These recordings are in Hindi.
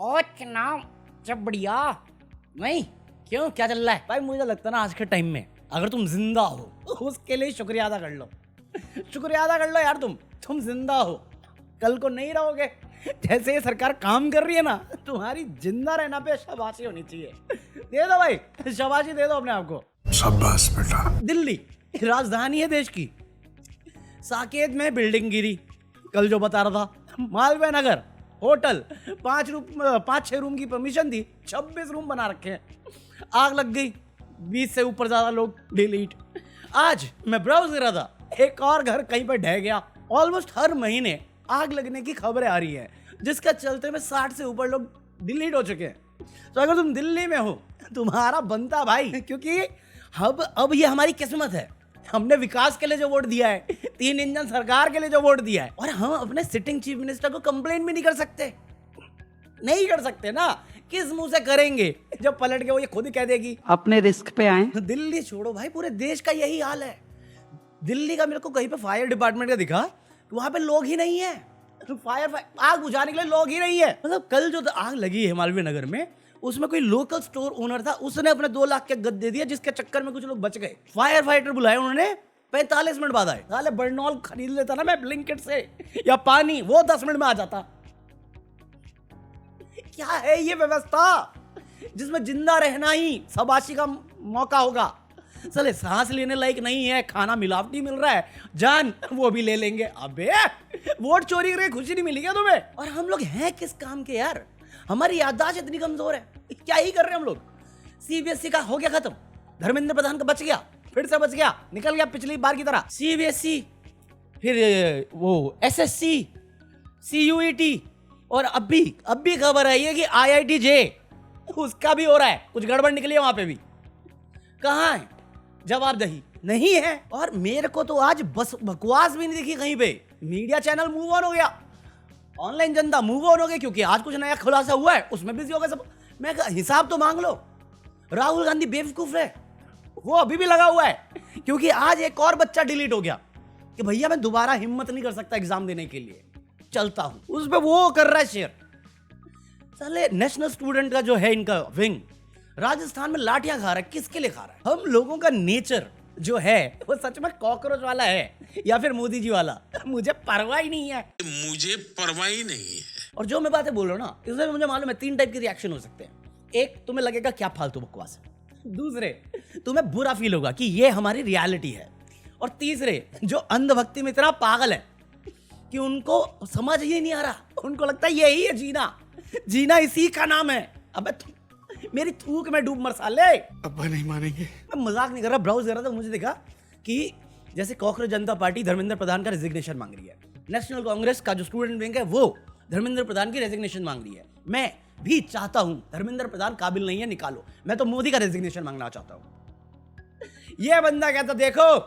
और जनाब जब बढ़िया नहीं क्यों क्या चल रहा है भाई। मुझे लगता है ना आज के टाइम में अगर तुम जिंदा हो उसके लिए शुक्रिया अदा कर लो, शुक्रिया अदा कर लो यार। तुम जिंदा हो, कल को नहीं रहोगे। जैसे ये सरकार काम कर रही है ना, तुम्हारी जिंदा रहना पे शाबाशी होनी चाहिए। दे दो भाई, शाबाशी दे दो अपने आप को। शाबाश बेटा। दिल्ली राजधानी है देश की, साकेत में बिल्डिंग गिरी, कल जो बता रहा था। मालवीय नगर होटल 5-6 रूम की परमिशन थी, 26 रूम बना रखे हैं, आग लग गई, 20 से ऊपर ज्यादा लोग डिलीट। आज मैं ब्राउज कर रहा था, एक और घर कहीं पर ढह गया। ऑलमोस्ट हर महीने आग लगने की खबरें आ रही हैं, जिसका चलते में 60 से ऊपर लोग डिलीट हो चुके हैं। तो अगर तुम दिल्ली में हो, तुम्हारा बनता भाई, क्योंकि अब ये हमारी किस्मत है। हमने विकास के लिए जो वोट दिया है, 3 इंजन सरकार के लिए जो वोट दिया है, और हम अपने सिटिंग चीफ मिनिस्टर को कंप्लेन भी नहीं कर सकते, नहीं कर सकते ना। किस मुंह से करेंगे जब पलट के वो ये खुद ही कह देगी अपने रिस्क पे आए। दिल्ली छोड़ो भाई, पूरे देश का यही हाल है। दिल्ली का मेरे को कहीं पे फायर डिपार्टमेंट का दिखा, तो वहां पे लोग ही नहीं है। फायर आग बुझाने के लिए लोग ही नहीं है। मतलब कल जो आग लगी है मालवीय नगर में, उसमें कोई लोकल स्टोर ओनर था, उसने अपने 2 लाख के गद दे दिया, जिसके चक्कर में कुछ लोग बच गए। फायर फाइटर बुलाए उन्होंने, 45 मिनट बाद आए। साले बर्नॉल खरीद लेता ना मैं ब्लिंकिट से, या पानी, वो 10 मिनट में आ जाता। क्या है ये व्यवस्था जिसमें जिंदा रहना ही शाबाशी का मौका होगा। चले सांस लेने लायक नहीं है, खाना मिलावटी मिल रहा है, जान वो भी ले लेंगे। अबे वोट चोरी करके खुशी नहीं मिली क्या तुम्हें? और हम लोग हैं किस काम के यार? हमारी याददाश्त इतनी कमजोर है, क्या ही कर रहे हैं हम लोग। सीबीएसई का हो गया खत्म, धर्मेंद्र प्रधान का बच गया, फिर से बच गया, निकल गया पिछली बार की तरह। सीबीएसई, फिर वो एसएससी, सीयूईटी, और अब भी खबर आई है कि आईआईटी जे, उसका भी हो रहा है, कुछ गड़बड़ निकली है वहां पे भी। कहां है जवाबदेही? नहीं है। और मेरे को तो आज बस बकवास भी नहीं दिखी कहीं पे। मीडिया चैनल मूव ऑन हो गया, ऑनलाइन जनता मूव ऑन हो गई, क्योंकि आज कुछ नया खुलासा हुआ है, उसमें बिजी हो गए सब। मैं हिसाब तो मांग लो। राहुल गांधी बेवकूफ है, वो अभी भी लगा हुआ है, क्योंकि आज एक और बच्चा डिलीट हो गया कि भैया मैं दोबारा हिम्मत नहीं कर सकता एग्जाम देने के लिए, चलता हूं। उस पे वो कर रहा है शेयर। साले नेशनल स्टूडेंट का जो है इनका विंग, राजस्थान में लाठियां खा रहा है। किसके लिए खा रहा है? हम लोगों का नेचर जो है वो सच में कॉकरोच वाला है या फिर मोदी जी वाला, मुझे परवाह ही नहीं है। मुझे परवाह ही नहीं है। और जो मैं बातें बोल रहा हूं ना, इसमें मुझे मालूम है 3 टाइप के रिएक्शन हो सकते हैं। एक, तुम्हें लगेगा क्या फालतू बकवास है। दूसरे, तुम्हें बुरा फील होगा कि ये हमारी रियलिटी है। और तीसरे, जो अंधभक्ति में इतना पागल है कि उनको समझ ही नहीं आ रहा, उनको लगता है यही है जीना, जीना इसी का नाम है। अबे मेरी थूक में डूब मर साले। अब्बा नहीं मानेंगे। मैं मजाक नहीं कर रहा, ब्राउज कर रहा था, मुझे देखा कि जैसे कांग्रेस जनता पार्टी धर्मेंद्र प्रधान का रेजिग्नेशन मांग रही है, नेशनल कांग्रेस का जो स्टूडेंट विंग है वो धर्मेंद्र प्रधान की रेजिग्नेशन मांग रही है। मैं भी चाहता हूं, धर्मेंद्र प्रधान काबिल नहीं है, निकालो। मैं तो मोदी का रेजिग्नेशन मांगना चाहता हूं। ये बंदा कहता देखो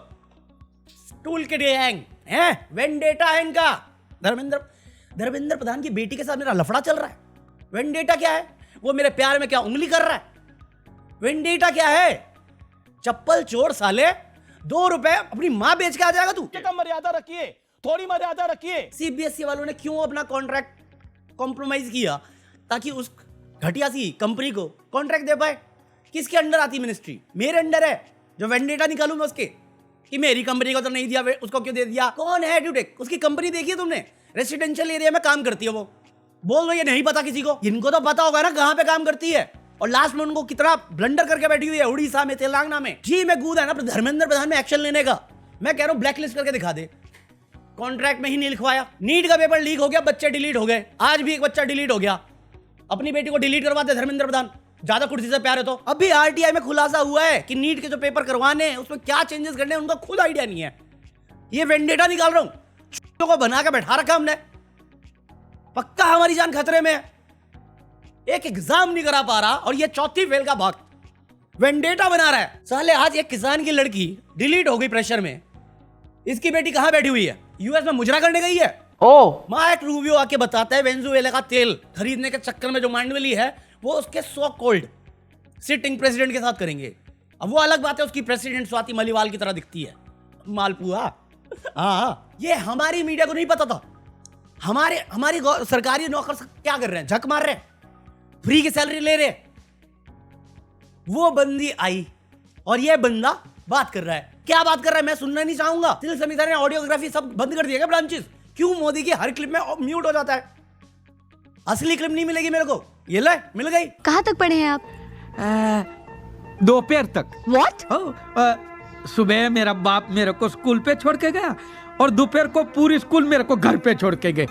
टूल किट गैंग है, वेंडेटा है इनका। धर्मेंद्र प्रधान की बेटी के साथ मेरा लफड़ा चल रहा है। वेंडेटा क्या है? वो मेरे प्यार में क्या उंगली कर रहा है? वेंडेटा क्या है? चप्पल चोर साले, 2 रुपए अपनी मां बेच के आ जाएगा तू। कम मर्यादा रखिए, थोड़ी मर्यादा रखिए। सीबीएसई वालों ने क्यों अपना कॉन्ट्रैक्ट कॉम्प्रोमाइज किया ताकि उस घटिया सी कंपनी को कॉन्ट्रैक्ट दे पाए? किसके अंडर आती मिनिस्ट्री? मेरे अंडर है। जो वेंडेटा निकालूं मैं उसके कि मेरी कंपनी को तो नहीं दिया, उसको क्यों दे दिया? कौन है एड्यूटेक? उसकी कंपनी देखी है तुमने? रेसिडेंशियल एरिया में काम करती है वो। बोल दो ये नहीं पता किसी को। इनको तो पता होगा ना कहां पे काम करती है, और लास्ट में उनको कितना ब्लंडर करके बैठी हुई है उड़ीसा में, तेलंगाना में। जी मैं कूद है ना धर्मेंद्र प्रधान में एक्शन लेने का। मैं कह रहा हूं ब्लैक लिस्ट करके दिखा दे। कॉन्ट्रैक्ट में ही नहीं लिखवाया, नीट का पेपर लीक हो गया, बच्चे डिलीट हो गए, आज भी एक बच्चा डिलीट हो गया। अपनी बेटी को डिलीट करवाते धर्मेंद्र प्रधान, ज्यादा कुर्सी से प्यार है तो। अभी आरटीआई में खुलासा हुआ है कि नीट के जो पेपर करवाने हैं उसमें क्या चेंजेस करने हैं उनका खुद आइडिया नहीं है। ये वेंडेटा निकाल रहा हूं, को बना के बैठा रखा हमने, पक्का हमारी जान खतरे में है। एक एग्जाम नहीं करा पा रहा और ये चौथी फेल का भक्त वेंडेटा बना रहा है। साले आज एक किसान की लड़की डिलीट हो गई प्रेशर में, इसकी बेटी कहां बैठी हुई है? यूएस में मुजरा करने गई है। मार्क रूबियो आके बताता है वेनेजुएला का तेल खरीदने के चक्कर में जो मांडवली है वो उसके सो कॉल्ड सिटिंग प्रेसिडेंट के साथ करेंगे। अब वो अलग बात है, उसकी प्रेसिडेंट स्वाति मलिवाल की तरह दिखती है, मालपुआ। हाँ, ये हमारी मीडिया को नहीं पता था। हमारी सरकारी नौकर क्या कर रहे हैं? झक मार रहे हैं। फ्री की सैलरी ले रहे। वो बंदी आई और ये बंदा बात कर रहा है। क्या बात कर रहा है मैं सुनना नहीं चाहूंगा। सिविल समिति ने ऑडियोग्राफी सब बंद कर दिया क्या ब्रांचेस? क्यों मोदी की हर क्लिप में म्यूट हो जाता है? असली क्लिप नहीं मिलेगी मेरे को। ये ले मिल गई। कहाँ तक पढ़े हैं आप? दोपहर तक। व्हाट? सुबह मेरा बाप मेरे को स्कूल पे छोड़ के गया और दोपहर को पूरी स्कूल मेरे को घर पे छोड़ के गए।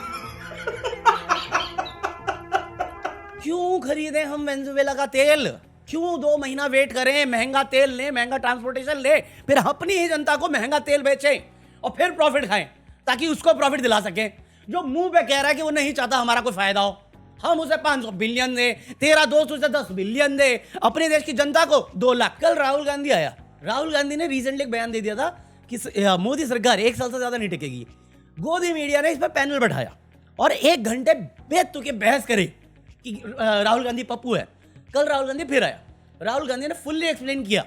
क्यों खरीदे हम वेनेजुएला का तेल? क्यों 2 महीना वेट करें? महंगा तेल ले, महंगा ट्रांसपोर्टेशन ले, फिर अपनी ही जनता को महंगा तेल बेचें और फिर प्रॉफिट खाएं ताकि उसको प्रॉफिट दिला सकें। जो मुंह पे कह रहा है कि वो नहीं चाहता हमारा कोई फायदा हो, हम उसे 500 बिलियन दे, तेरा दोस्त उसे 10 बिलियन दे, अपने देश की जनता को 2 लाख। कल राहुल गांधी आया। राहुल गांधी ने रिसेंटली एक बयान दे दिया था कि मोदी सरकार 1 साल से ज्यादा नहीं टिकेगी। गोदी मीडिया ने इस पर पैनल बैठाया और 1 घंटे बेतुके बहस करे कि राहुल गांधी पप्पू है। कल राहुल गांधी फिर आया। राहुल गांधी ने फुल्ली एक्सप्लेन किया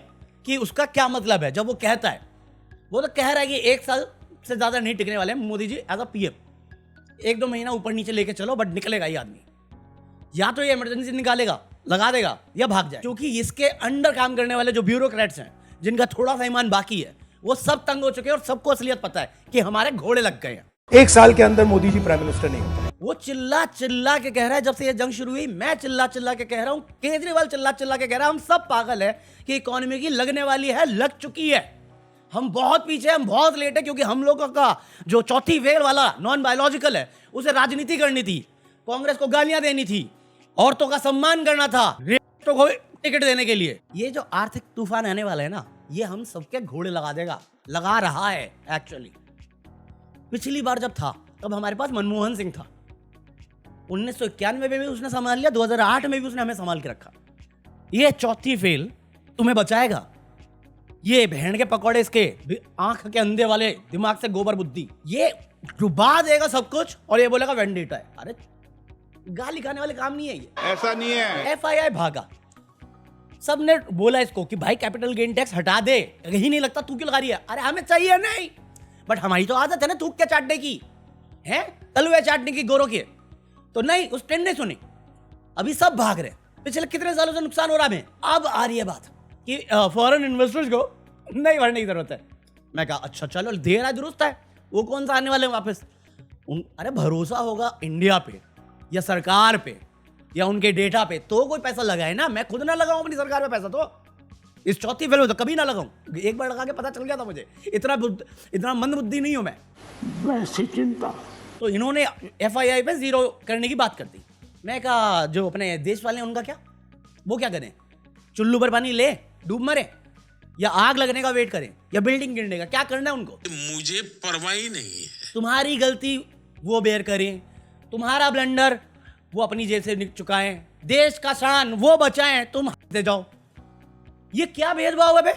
कि उसका क्या मतलब है। जब वो कहता है, वो तो कह रहा है कि 1 साल से ज्यादा नहीं टिकने वाले हैं Modi ji as a PM. 1-2 महीना ऊपर नीचे लेके चलो बट निकलेगा ये आदमी। या तो ये इमरजेंसी निकालेगा, लगा देगा, या भाग जाए। क्योंकि इसके अंडर काम करने वाले जो ब्यूरोक्रेट्स हैं, जिनका थोड़ा सा ईमान बाकी है, वो सब तंग हो चुके हैं और सबको असलियत पता है कि हमारे घोड़े लग गए हैं। 1 साल के अंदर मोदी जी प्राइम मिनिस्टर नहीं होते। वो चिल्ला चिल्ला के कह रहा है, जब से ये जंग शुरू हुई मैं चिल्ला चिल्ला के कह रहा हूं, केजरीवाल चिल्ला चिल्ला के कह रहा है, हम सब पागल है कि इकोनॉमी की लगने वाली है, लग चुकी है। हम बहुत पीछे, हम बहुत लेट है क्योंकि हम लोगों का जो चौथी वेव वाला नॉन बायोलॉजिकल है उसे राजनीति करनी थी, कांग्रेस को गालियां देनी थी, औरतों का सम्मान करना था, रेपिस्टों को टिकट देने के लिए। ये जो आर्थिक तूफान आने वाला है ना, ये हम सबके घोड़े लगा देगा, लगा रहा है एक्चुअली। पिछली बार जब था तब हमारे पास मनमोहन सिंह था। 1991 में भी उसने संभाल लिया, 2008 में भी उसने हमें संभाल के रखा। ये चौथी फेल तुम्हें बचाएगा। ये बहन के पकौड़े इसके आंख के अंधे वाले दिमाग से गोबर बुद्धि, ये डुबा देगा सब कुछ और ये बोलेगा वेंडेटा है। अरे गाली खाने वाले काम नहीं है ये। ऐसा नहीं है। FII भागा। सबने बोला इसको कि भाई कैपिटल गेन टैक्स हटा दे, यही नहीं लगता तू क्यों लगा रही है? अरे हमें चाहिए नहीं, बट हमारी तो आदत है ना थूक के चाटने की, है तलवे चाटने की गोरों की। तो नहीं, उस ट्रेंड ने सुनी। अभी सब भाग रहे। पिछले कितने सालों से नुकसान हो रहा है। अब आ रही है बात कि फॉरेन इन्वेस्टर्स को नहीं भरने की जरूरत है। मैं कहा अच्छा चलो, देर है दुरुस्त है, वो कौन सा आने वाले हैं वापस? अरे भरोसा होगा इंडिया पे या सरकार पे या उनके डेटा पे तो कोई पैसा लगाए ना। मैं खुद ना लगाऊं अपनी सरकार पे पैसा, तो इस चौथी फेल में तो कभी ना लगाऊं। एक बार लगा के पता चल गया था मुझे, इतना मंद बुद्धि नहीं हूं मैं। वैसी चिंता। तो इन्होंने FII पे 0 करने की बात कर दी। मैं कहा जो अपने देश वाले हैं उनका क्या? वो क्या करें? चुल्लू पर पानी ले डूब मरे, या आग लगने का वेट करें, या बिल्डिंग गिरने का? क्या करना है उनको? मुझे परवाह ही नहीं है। तुम्हारी गलती वो बेयर करें, तुम्हारा ब्लंडर वो अपनी जेब से चुकाएं, देश का शान वो बचाएं, तुम दे जाओ। ये क्या भेदभाव है बे?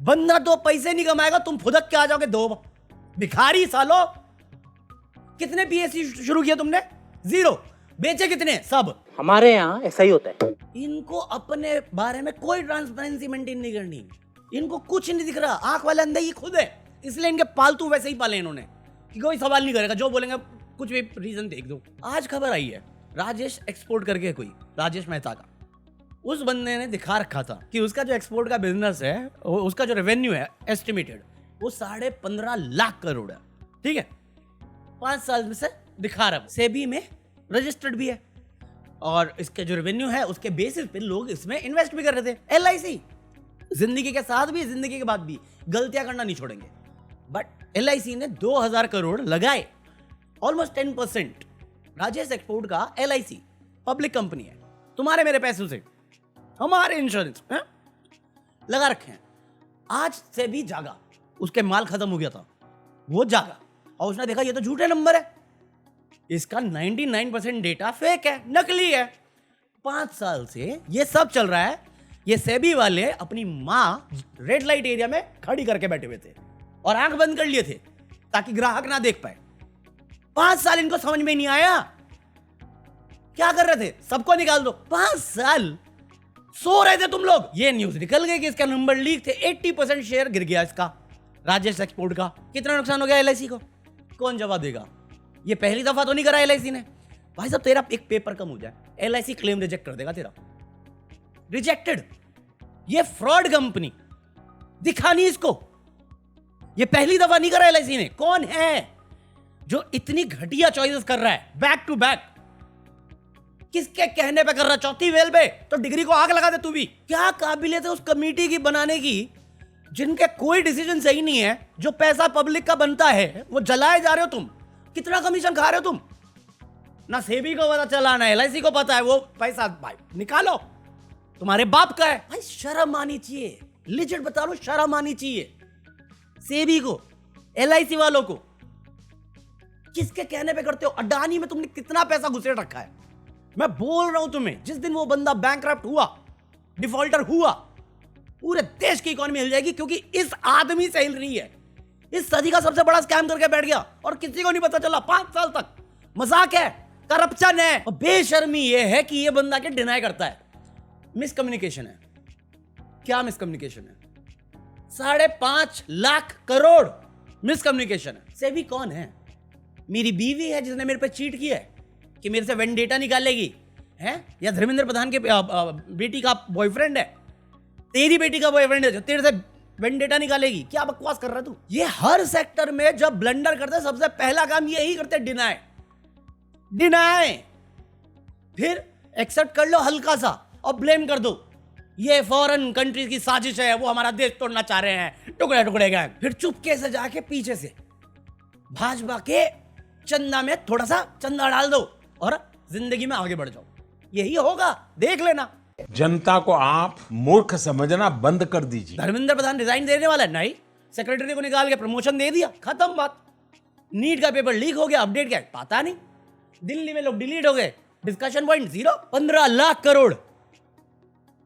बंदा 2 पैसे नहीं कमाएगा, तुम फुदक के आ जाओगे 2 भिखारी सालो। कितने PSC शुरू किया तुमने? 0। बेचे कितने? सब। हमारे यहाँ ऐसा ही होता है। इनको अपने बारे में कोई ट्रांसपेरेंसी मेंटेन नहीं करनी, इनको कुछ नहीं दिख रहा। आंख वाले अंधे ही खुद है, इसलिए इनके पालतू वैसे ही पाले इन्होंने कि कोई सवाल नहीं करेगा, जो बोलेंगे कुछ भी रीजन देख दो। आज खबर आई है राजेश एक्सपोर्ट करके, कोई राजेश मेहता का, उस बंदे ने दिखा रखा था कि उसका जो एक्सपोर्ट का बिजनेस है, उसका जो रेवेन्यू है एस्टिमेटेड, वो 15.5 लाख करोड़ है। ठीक है, 5 साल में से दिखा रहा है, सेबी में रजिस्टर्ड भी है, और इसके जो रेवेन्यू है उसके बेसिस पे लोग इसमें इन्वेस्ट भी कर रहे थे। LIC जिंदगी के साथ भी जिंदगी के बाद भी गलतियां करना नहीं छोड़ेंगे, बट LIC ने 2000 करोड़ लगाए, ऑलमोस्ट 10%। राजेश एक्सपोर्ट का LIC पब्लिक कंपनी है, तुम्हारे मेरे पैसों से, हमारे इंश्योरेंस लगा रखे हैं। आज से भी जागा, उसके माल खत्म हो गया था, वो जागा और उसने देखा ये तो झूठे नंबर है, इसका 99% डेटा फेक है, नकली है। 5 साल से ये सब चल रहा है। ये सेबी वाले अपनी माँ रेड लाइट एरिया में खड़ी करके बैठे हुए थे और आंख बंद कर लिए थे ताकि ग्राहक ना देख पाए। 5 साल इनको समझ में नहीं आया क्या कर रहे थे, सबको निकाल दो। 5 साल सो रहे थे तुम लोग। ये न्यूज निकल गई कि इसका नंबर लीक थे, 80% शेयर गिर गया इसका, राजेश एक्सपोर्ट का। कितना नुकसान हो गया LIC को? कौन जवाब देगा? ये पहली दफा तो नहीं करा LIC ने, भाई साहब तेरा एक पेपर कम हो जाए, LIC क्लेम रिजेक्ट कर देगा तेरा, रिजेक्टेड। ये फ्रॉड कंपनी, दिखा नहीं इसको, ये पहली दफा नहीं करा LIC ने। कौन है जो इतनी घटिया चॉइसेस कर रहा है बैक टू बैक? किसके कहने पे कर रहा है? चौथी वेल पे तो डिग्री को आग लगा दे तू भी। क्या काबिलियत है उस कमेटी की बनाने की जिनके कोई डिसीजन सही नहीं है, जो पैसा पब्लिक का बनता है वो जलाए जा रहे हो तुम। कितना कमीशन खा रहे हो तुम? ना सेबी को पता चला, ना LIC को पता है। वो पैसा भाई निकालो, तुम्हारे बाप का है। भाई शर्म आनी चाहिए, लिजिट बता लो, शर्म आनी चाहिए सेबी को, LIC वालों को। किसके कहने पे करते हो? अडानी में तुमने कितना पैसा घुसेड़ रखा है। मैं बोल रहा हूं तुम्हें, जिस दिन वो बंदा बैंकरप्ट हुआ, डिफॉल्टर हुआ, पूरे देश की इकोनॉमी हिल जाएगी, क्योंकि इस आदमी से हिल रही है। इस सदी का सबसे बड़ा स्कैम करके बैठ गया और किसी को नहीं पता चला 5 साल तक। मजाक है, करप्शन है, और बेशर्मी यह है कि यह बंदा के डिनाई करता है। मिसकम्युनिकेशन है। क्या मिसकम्युनिकेशन है? 5.5 लाख करोड़ मिसकम्युनिकेशन है। सेबी कौन है? मेरी बीवी है जिसने मेरे पे चीट किया है कि मेरे से वेंडेटा निकालेगी, है? या धर्मेंद्र प्रधान के बेटी का बॉयफ्रेंड है, तेरी बेटी का बॉयफ्रेंड है जो तेरे से वेंडेटा निकालेगी। क्या बकवास कर रहा है तू? ये हर सेक्टर में जब ब्लंडर करते हैं सबसे पहला काम यही करते, डिनाई। डिनाई, फिर एक्सेप्ट कर लो हल्का सा और ब्लेम कर दो, ये फॉरेन कंट्रीज की साजिश है, वो हमारा देश तोड़ना चाह रहे हैं, टुकड़े टुकड़े गए। फिर चुपके से जाके पीछे से भाजपा के चंदा में थोड़ा सा चंदा डाल दो और जिंदगी में आगे बढ़ जाओ। यही होगा, देख लेना। जनता को आप मूर्ख समझना बंद कर दीजिए। धर्मेंद्र प्रधान रिजाइन देने वाला है? नहीं, सेक्रेटरी को निकाल के प्रमोशन दे दिया, खत्म बात। नीट का पेपर लीक हो गया, अपडेट क्या पता नहीं, दिल्ली में लोग डिलीट हो गए, discussion point 0। 15 lakh crore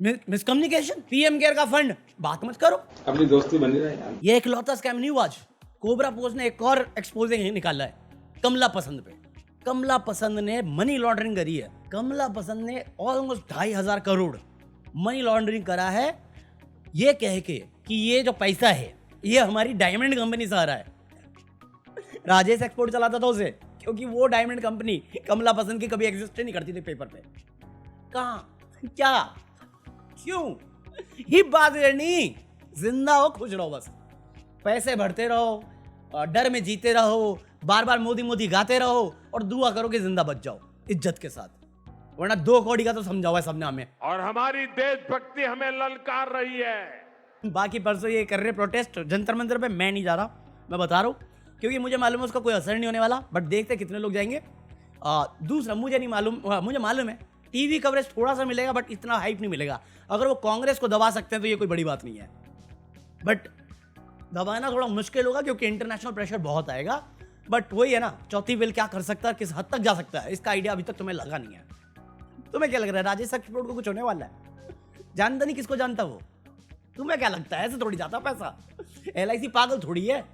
miscommunication. PM care का फंड, बात मत करो, अपनी दोस्ती बनी रहे यार। ये एक लौता स्कैम नहीं हुआ आज। कोबरा पोस्ट ने एक और एक्सपोजिंग निकाला है कमला पसंद पे। कमला पसंद ने मनी लॉन्ड्रिंग करी है। कमला पसंद ने ऑलमोस्ट 2,500 करोड़ मनी लॉन्ड्रिंग करा है, ये कह के कि ये जो पैसा है ये हमारी डायमंड कंपनी से आ रहा है। राजेश एक्सपोर्ट चलाता था उसे, क्योंकि वो डायमंड कंपनी कमला पसंद की कभी एग्जिस्ट नहीं करती थी पेपर पे। कहाँ, क्या, क्यों? ही बात नहीं, जिंदा हो, खुश रहो, बस पैसे भरते रहो, डर में जीते रहो, बार बार मोदी मोदी गाते रहो और दुआ करो कि जिंदा बच जाओ इज्जत के साथ, वरना 2 कौड़ी का तो समझाओ है सबने हमें। और हमारी देशभक्ति हमें ललकार रही है। बाकी परसों ये कर रहे प्रोटेस्ट जंतर मंतर पे, मैं नहीं जा रहा, मैं बता रहा हूँ, क्योंकि मुझे मालूम है उसका कोई असर नहीं होने वाला। बट देखते कितने लोग जाएंगे। दूसरा मुझे नहीं मालूम, मुझे मालूम है टीवी कवरेज थोड़ा सा मिलेगा, बट इतना हाइप नहीं मिलेगा। अगर वो कांग्रेस को दबा सकते हैं तो ये कोई बड़ी बात नहीं है, बट दबाना थोड़ा मुश्किल होगा क्योंकि इंटरनेशनल प्रेशर बहुत आएगा। बट वही है ना, चौथी वेल क्या कर सकता है, किस हद तक जा सकता है, इसका आइडिया अभी तक तुम्हें लगा नहीं है। तुम्हें क्या लग रहा है राजेश एक्सपोर्ट को कुछ होने वाला है? जानता नहीं, किसको जानता वो? तुम्हें क्या लगता है ऐसे थोड़ी जाता पैसा? LIC पागल थोड़ी है,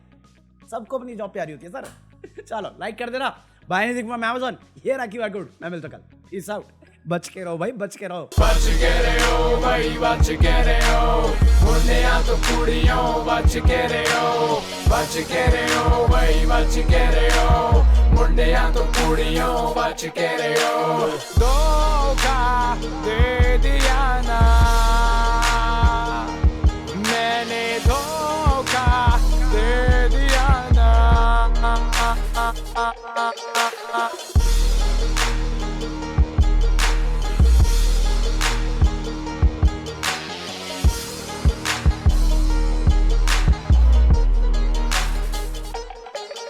सबको अपनी जॉब प्यारी होती है सर। चलो लाइक कर देना, बाय नहीं दिखा मैं अमेज़न, ये रहा QR कोड। मैं मिलता कल, पीस आउट। बच के रहो भाई, बच के रहो, बच के रहो भाई, बच के रहो, मुंडिया तो कुड़ियों, बच के रहो, बच के रहो भाई, बच के रहो, मुंडिया तो कुड़ियों, बच के रहो।